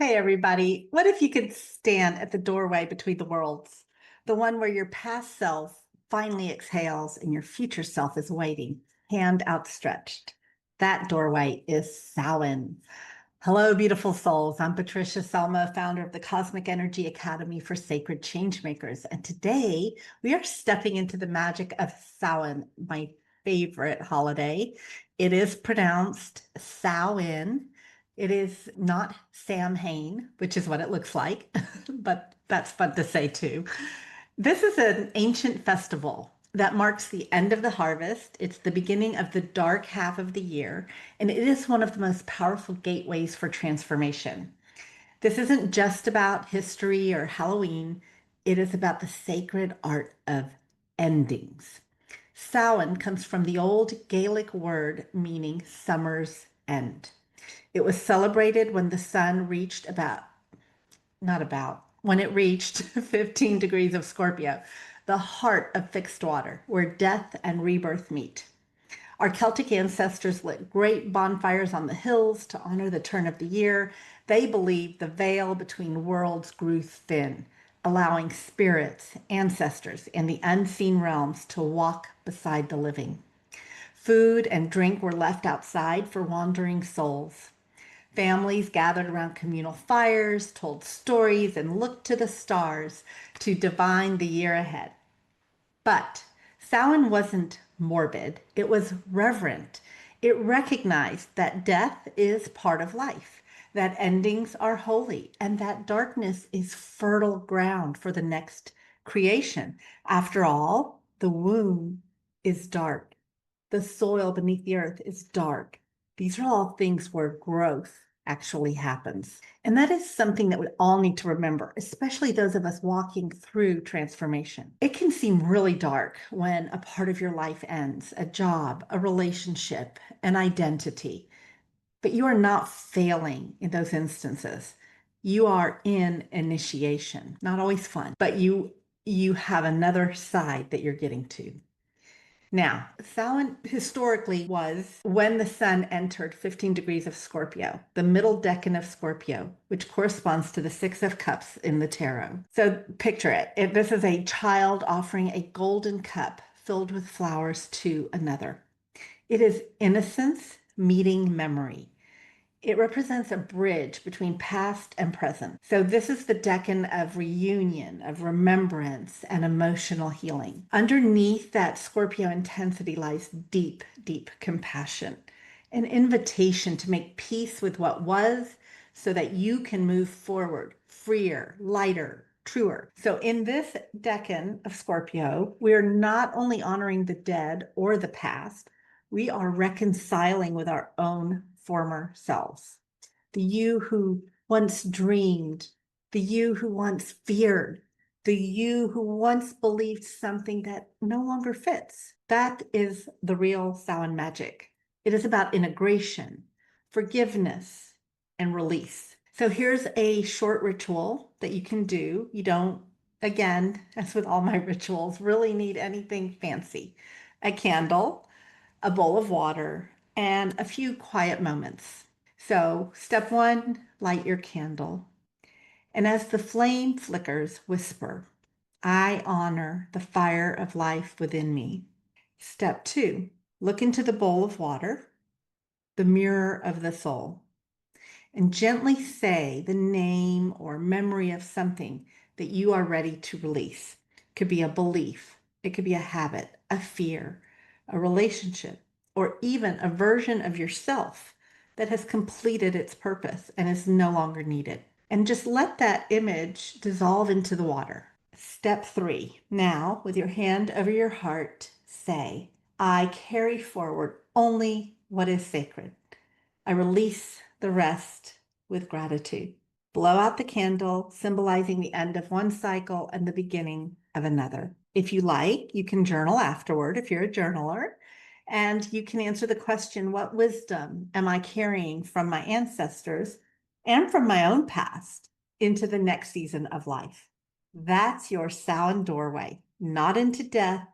Hey, everybody. What if you could stand at the doorway between the worlds? The one where your past self finally exhales and your future self is waiting, hand outstretched. That doorway is Samhain. Hello, beautiful souls. I'm Patricia Selma, founder of the Cosmic Energy Academy for Sacred Changemakers. And today we are stepping into the magic of Samhain, my favorite holiday. It is pronounced Samhain. It is not Samhain, which is what it looks like, but that's fun to say too. This is an ancient festival that marks the end of the harvest. It's the beginning of the dark half of the year, and it is one of the most powerful gateways for transformation. This isn't just about history or Halloween, it is about the sacred art of endings. Samhain comes from the old Gaelic word meaning summer's end. It was celebrated when the sun reached when it reached 15 degrees of Scorpio, the heart of fixed water, where death and rebirth meet. Our Celtic ancestors lit great bonfires on the hills to honor the turn of the year. They believed the veil between worlds grew thin, allowing spirits, ancestors, and the unseen realms to walk beside the living. Food and drink were left outside for wandering souls. Families gathered around communal fires, told stories, and looked to the stars to divine the year ahead. But Samhain wasn't morbid, it was reverent. It recognized that death is part of life, that endings are holy, and that darkness is fertile ground for the next creation. After all, the womb is dark. The soil beneath the earth is dark. These are all things where growth actually happens. And that is something that we all need to remember, especially those of us walking through transformation. It can seem really dark when a part of your life ends, a job, a relationship, an identity. But you are not failing in those instances. You are in initiation. Not always fun, but you have another side that you're getting to. Now, Samhain historically was when the sun entered 15 degrees of Scorpio, the middle decan of Scorpio, which corresponds to the Six of Cups in the tarot. So picture it. This is a child offering a golden cup filled with flowers to another. It is innocence meeting memory. It represents a bridge between past and present. So this is the decan of reunion, of remembrance, and emotional healing. Underneath that Scorpio intensity lies deep, deep compassion, an invitation to make peace with what was so that you can move forward, freer, lighter, truer. So in this decan of Scorpio, we're not only honoring the dead or the past, we are reconciling with our own former selves. The you who once dreamed, the you who once feared, the you who once believed something that no longer fits. That is the real Samhain magic. It is about integration, forgiveness, and release. So here's a short ritual that you can do. You don't, again, as with all my rituals, really need anything fancy. A candle, a bowl of water, and a few quiet moments. So, step one, light your candle. And as the flame flickers, whisper, I honor the fire of life within me. Step two, look into the bowl of water, the mirror of the soul, and gently say the name or memory of something that you are ready to release. It could be a belief, it could be a habit, a fear, a relationship, or even a version of yourself that has completed its purpose and is no longer needed. And just let that image dissolve into the water. Step three, now with your hand over your heart, say, I carry forward only what is sacred. I release the rest with gratitude. Blow out the candle, symbolizing the end of one cycle and the beginning of another. If you like, you can journal afterward if you're a journaler, and you can answer the question, what wisdom am I carrying from my ancestors and from my own past into the next season of life? That's your Samhain doorway, not into death,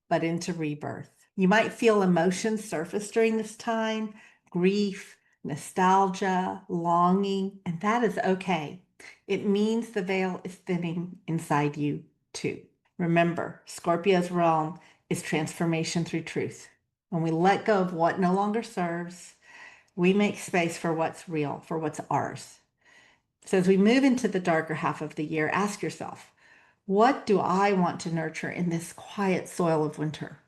but into rebirth. You might feel emotions surface during this time, grief, nostalgia, longing, and that is okay. It means the veil is thinning inside you too. Remember, Scorpio's realm is transformation through truth. When we let go of what no longer serves, we make space for what's real, for what's ours. So as we move into the darker half of the year, ask yourself, what do I want to nurture in this quiet soil of winter?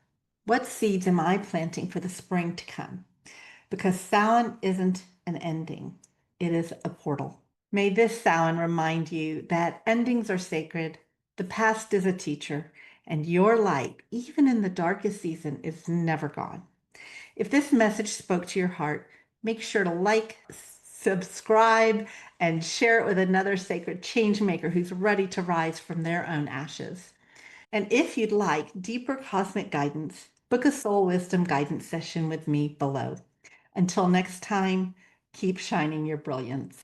What seeds am I planting for the spring to come? Because Samhain isn't an ending, it is a portal. May this Samhain remind you that endings are sacred, the past is a teacher, and your light, even in the darkest season, is never gone. If this message spoke to your heart, make sure to like, subscribe, and share it with another sacred change maker who's ready to rise from their own ashes. And if you'd like deeper cosmic guidance, book a soul wisdom guidance session with me below. Until next time, keep shining your brilliance.